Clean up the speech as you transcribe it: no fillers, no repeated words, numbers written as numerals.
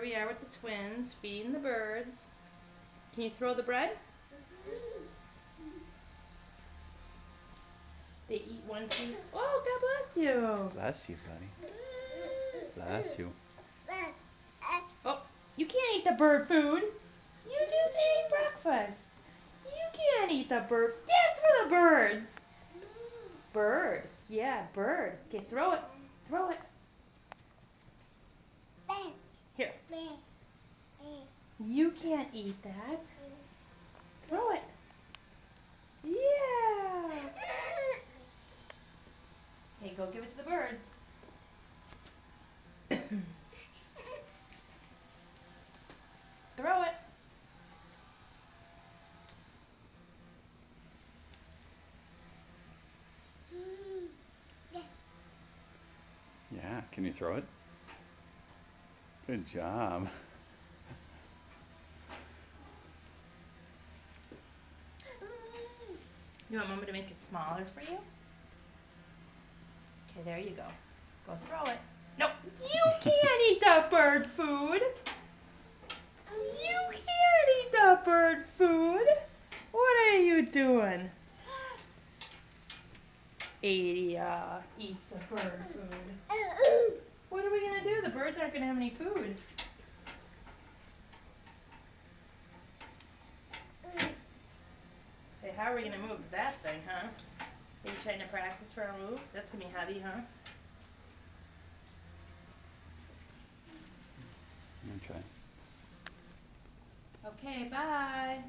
we are with the twins, feeding the birds. Can you throw the bread? They eat one piece. Oh, God bless you. Bless you, buddy. Bless you. Oh, you can't eat the bird food. You just ate breakfast. You can't eat the bird. That's for the birds. Bird. Yeah, bird. Okay, throw it. Throw it. Here. You can't eat that. Throw it. Yeah. Okay, go give it to the birds. Throw it. Yeah, can you throw it? Good job. You want Mama to make it smaller for you? Okay, there you go. Go throw it. No, you can't eat the bird food. You can't eat the bird food. What are you doing? Adia eats the bird food. What are we going to do? The birds aren't going to have any food. Say, how are we going to move that thing, huh? Are you trying to practice for a move? That's going to be heavy, huh? Okay. Okay, bye.